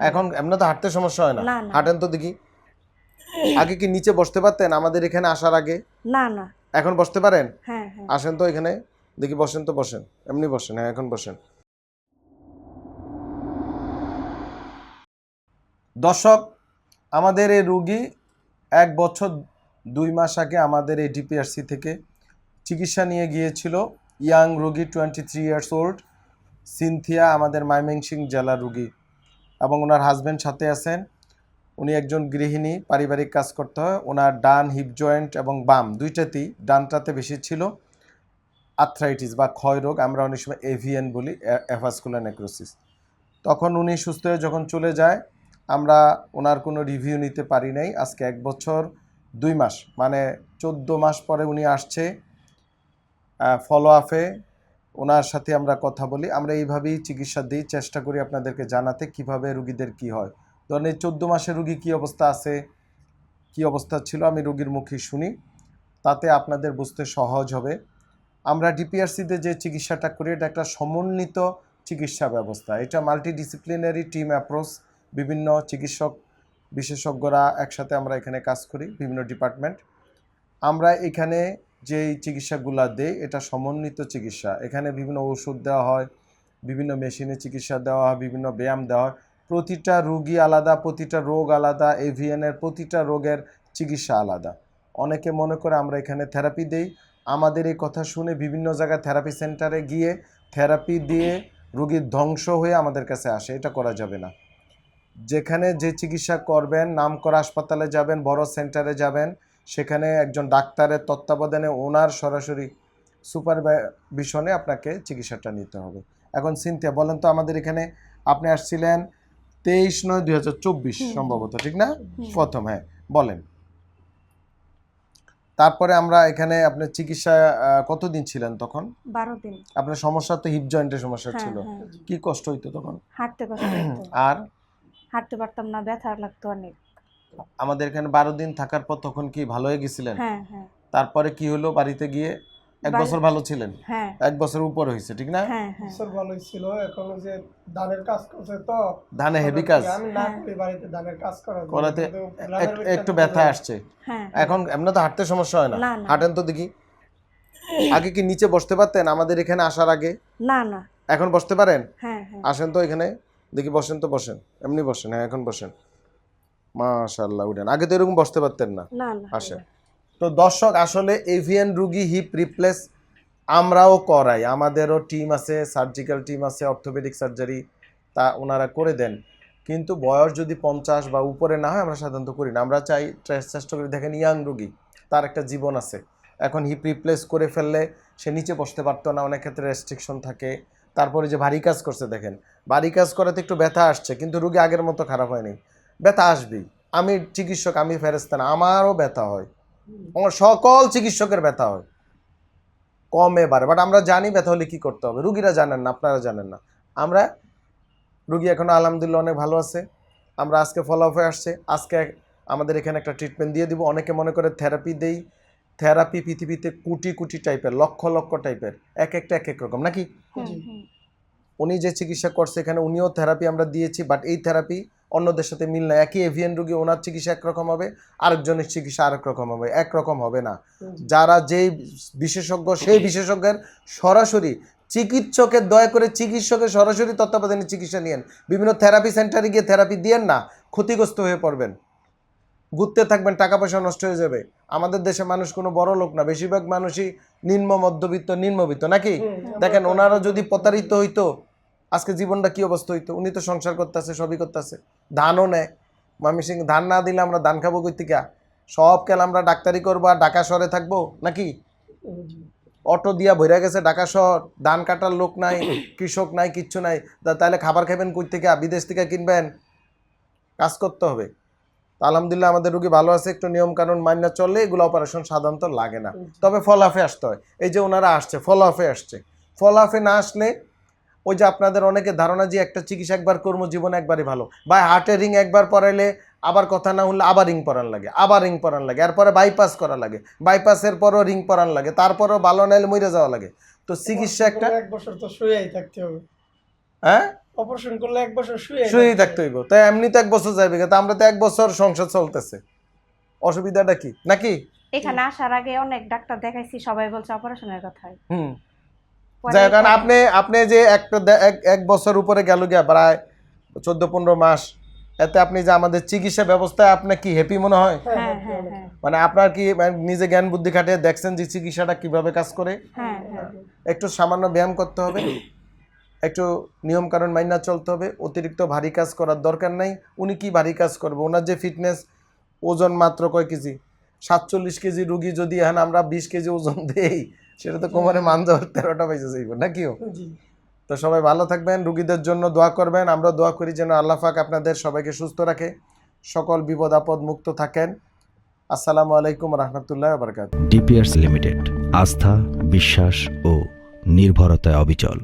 এখন এমনি তো হাঁটতে সমস্যা হয় না? হাঁটেন তো দেখি। আগে কি নিচে বসতে পারতেন আমাদের এখানে আসার আগে? না না। এখন বসতে পারেন? হ্যাঁ হ্যাঁ। আসেন তো এখানে দেখি, বসেন তো, বসেন, এমনি বসেন। হ্যাঁ, এখন বসেন। দর্শক, আমাদের এই রুগী 1 বছর 2 মাস আগে আমাদের এই ডিপিআরসি থেকে চিকিৎসা নিয়ে গিয়েছিল। ইয়াং রুগী, 23 ইয়ার্স ওল্ড, সিনথিয়া, আমাদের ময়মনসিংহ জেলার রুগী, এবং ওনার হাজব্যান্ড সাথে আছেন। উনি একজন গৃহিণী, পারিবারিক কাজ করতে হয়। ওনার ডান হিপ জয়েন্ট এবং বাম দুইটাতেই, ডানটাতে বেশি ছিল আর্থ্রাইটিস বা ক্ষয় রোগ, আমরা অনেক সময় এভিএন বলি, অ্যাভাস্কুলার নেক্রোসিস। তখন উনি সুস্থ হয়ে যখন চলে যায়, আমরা ওনার কোনো রিভিউ নিতে পারি নাই। আজকে 1 বছর 2 মাস, মানে 14 মাস পরে উনি আসছে ফলো আপে। ওনার সাথে আমরা কথা বলি, আমরা এইভাবেই চিকিৎসা দিই, চেষ্টা করি আপনাদেরকে জানাতে কিভাবে রুগীদের কি হয়। ধরেন এই 14 মাসের রুগী কী অবস্থা আছে, কি অবস্থা ছিল, আমি রুগীর মুখে শুনি, তাতে আপনাদের বুঝতে সহজ হবে। আমরা ডিপিআরসিতে যে চিকিৎসাটা করি, এটা একটা সমন্বিত চিকিৎসা ব্যবস্থা। এটা মাল্টিডিসিপ্লিনারি টিম অ্যাপ্রোচ, বিভিন্ন চিকিৎসক বিশেষজ্ঞরা একসাথে আমরা এখানে কাজ করি, বিভিন্ন ডিপার্টমেন্ট। আমরা এখানে যেই চিকিৎসাগুলো দেই, এটা সমন্বিত চিকিৎসা। এখানে বিভিন্ন ওষুধ দেওয়া হয়, বিভিন্ন মেশিনে চিকিৎসা দেওয়া হয়, বিভিন্ন ব্যায়াম দেওয়া হয়। প্রতিটা রোগী আলাদা, প্রতিটা রোগ আলাদা, এভিএনের প্রতিটা রোগের চিকিৎসা আলাদা। অনেকে মনে করে আমরা এখানে থেরাপি দেই। আমাদের এই কথা শুনে বিভিন্ন জায়গায় থেরাপি সেন্টারে গিয়ে থেরাপি দিয়ে রোগীর ধ্বংস হয়ে আমাদের কাছে আসে। এটা করা যাবে না। যেখানে যে চিকিৎসা করবেন, নামকরা হাসপাতালে যাবেন, বড় সেন্টারে যাবেন, সেখানে একজন ডাক্তারের তত্ত্বাবধানে ওনার সরাসরি সুপারভিশনে আপনাকে চিকিৎসাটা নিতে হবে। এখন সিনথিয়া, বলেন তো, আমাদের এখানে আপনি আসছিলেন 23/9/2024 সম্ভবত, ঠিক না? প্রথম, হ্যাঁ, বলেন। তারপরে আমরা এখানে আপনার চিকিৎসা কতদিন ছিলেন তখন? 12 দিন। আপনার সমস্যা তো হিপ জয়েন্টের সমস্যা ছিল। কি কষ্ট হইতো তখন? হাঁটতে কষ্ট হতো। আর হাঁটতে পারতাম না, ব্যথা লাগতো অনেক। আমাদের এখানে 12 দিন থাকার পর তখন কি ভালো হয়ে গেছিলেন? হ্যাঁ হ্যাঁ। তারপরে কি হলো বাড়িতে গিয়ে? 1 বছর ভালো ছিলেন? হ্যাঁ। 1 বছর উপর হয়েছে, ঠিক না? হ্যাঁ হ্যাঁ। বছর ভালোই ছিল। এখন যে ধানের কাজ করছে তো, ধানে হেভি কাজ আমি না করি বাড়িতে ধানের কাজ করাতে একটু ব্যথা আসছে। হ্যাঁ। এখন এমনি তো হাঁটতে সমস্যা হয় না? না না। হাঁটেন তো দেখি। আগে কি নিচে বসতে পারতেন আমাদের এখানে আসার আগে? না না। এখন বসতে পারেন? হ্যাঁ হ্যাঁ। আসেন তো এখানে দেখি, বসেন তো, বসেন, এমনি বসেন। হ্যাঁ, এখন বসেন। মাশাআল্লাহ, উঠেন। আগে তো এরকম বসতে পারতেন না। না না। আসেন। তো দর্শক, আসলে এভিএন রুগী হিপ রিপ্লেস আমরাও করাই, আমাদেরও টিম আছে, সার্জিক্যাল টিম আছে, অর্থোপেডিক সার্জারি, তা ওনারা করে দেন। কিন্তু বয়স যদি 50 বা উপরে না হয়, আমরা সাধারণত করি না। আমরা চাই, চেষ্টা করি, দেখেন ইয়াং রুগী, তার একটা জীবন আছে। এখন হিপ রিপ্লেস করে ফেললে সে নিচে বসতে পারতো না, অনেক ক্ষেত্রে রেস্ট্রিকশন থাকে। তারপরে যে ভারী কাজ করছে, দেখেন ভারী কাজ করাতে একটু ব্যথা আসছে, কিন্তু রুগী আগের মতো খারাপ হয়নি। ব্যথা আসবেই। আমি চিকিৎসক, আমি ফেরেশতা না, আমারও ব্যথা হয়, আমার সকল চিকিৎসকের ব্যথা হয়, কমে বাড়ে। বাট আমরা জানি ব্যথা হলে কী করতে হবে। রুগীরা জানেন না, আপনারা জানেন না। আমরা রুগী এখন আলহামদুলিল্লাহ অনেক ভালো আছে। আমরা আজকে ফলো আপ হয়ে আসছে, আজকে আমাদের এখানে একটা ট্রিটমেন্ট দিয়ে দিব। অনেকে মনে করে থেরাপি দেই, থেরাপি পৃথিবীতে কোটি কোটি টাইপের, লক্ষ লক্ষ টাইপের, এক একটা এক এক রকম, নাকি? উনি যে চিকিৎসা করছে এখানে, উনিও থেরাপি আমরা দিয়েছি, বাট এই থেরাপি অন্যদের সাথে মিল না। একই এভিএন রুগী, ওনার চিকিৎসা একরকম হবে, আরেকজনের চিকিৎসা আরেক রকম হবে, একরকম হবে না। যারা যেই বিশেষজ্ঞ, সেই বিশেষজ্ঞের সরাসরি চিকিৎসকের, দয়া করে চিকিৎসকের সরাসরি তত্ত্বাবধানে চিকিৎসা নিয়েন। বিভিন্ন থেরাপি সেন্টারে গিয়ে থেরাপি দিয়েন না, ক্ষতিগ্রস্ত হয়ে পড়বেন, ঘুরতে থাকবেন, টাকা পয়সা নষ্ট হয়ে যাবে। আমাদের দেশে মানুষ কোনো বড় লোক না, বেশিরভাগ মানুষই নিম্ন মধ্যবিত্ত, নিম্নবিত্ত, নাকি? দেখেন, ওনারা যদি প্রতারিত হইতো, আজকে জীবনটা কি অবস্থা হইতো। উনি তো সংসার করতেছে, সবই করতেছে, ধানও নেয়। ময়মনসিংহ ধান না দিলে আমরা ধান খাবো কই থেকে? সব কেন আমরা ডাক্তারি করবো আর ঢাকা শহরে থাকবো, নাকি? অটো দিয়া ভরে গেছে ঢাকা শহর, ধান কাটার লোক নাই, কৃষক নাই, কিচ্ছু নাই। তাহলে খাবার খাবেন কই থেকে? বিদেশ থেকে কিনবেন? কাজ করতে হবে। আলহামদুলিল্লাহ আমাদের রুগী ভালো আছে, একটু নিয়ম কানুন মান্য চললে এগুলো অপারেশন সাধারণত লাগে না। তবে ফলাফে আসতে হয়। এই যে ওনারা আসছে, ফলাফে আসছে। ফলাফে না আসলে ওই যে আপনাদের অনেকে ধারণা যে একটা চিকিৎসা একবার কর্মজীবনে একবারই ভালো, বা হার্টের রিং একবার পরাইলে আবার কথা না হলে আবার রিং পরান লাগে, আবার রিং পরান লাগে, এরপরে বাইপাস করা লাগে, বাইপাসের পরও রিং পরান লাগে, তারপরও ভালো নাইলে মরে যাওয়া লাগে। তো চিকিৎসা একটা 1 বছর তো শুয়েই থাকতে হবে। হ্যাঁ, অপারেশন করলে 1 বছর শুয়ে শুয়েই থাকতে হইব, তাই এমনি তো 1 বছর যাবে, তা আমরা তো 1 বছর সংসার চলতেছে, অসুবিধাটা কি নাকি? এখানে আসার আগে অনেক ডাক্তার দেখাইছি, সবাই বলছে অপারেশনের কথাই। পরে যাই হোক, কারণ এখানে- আপনি যে এক বছর উপরে গেল গিয়া প্রায় 14-15 মাস, এতে আপনি যে আমাদের চিকিৎসা ব্যবস্থায় আপনার কি হ্যাপি মনে হয়? হ্যাঁ হ্যাঁ হ্যাঁ মানে আপনার কি নিজে জ্ঞান বুদ্ধি খাটিয়ে দেখছেন যে চিকিৎসাটা কিভাবে কাজ করে? হ্যাঁ হ্যাঁ একটু সামান্য ব্যায়াম করতে হবে, একটু নিয়ম কানুন মাইনা চলতে হবে, অতিরিক্ত ভারী কাজ করার দরকার নাই। উনি কি ভারী কাজ করবে? ওনার যে ফিটনেস, ওজন মাত্র কয় কেজি, 47 কেজি রুগী যদি এখন আমরা 20 কেজি ওজন দেই, সেটা তো কোমরে মান যাওয়ার 13টা বেজে যাইব নাকিও? জি। তো সবাই ভালো থাকবেন, রুগীদের জন্য দোয়া করবেন, আমরা দোয়া করি যেন আল্লাহ পাক আপনাদের সবাইকে সুস্থ রাখে, সকল বিপদ আপদ মুক্ত থাকেন। আসসালামু আলাইকুম রহমতুল্লাহ বারকাত। ডিপিআরস লিমিটেড, আস্থা, বিশ্বাস ও নির্ভরতায় অবিচল।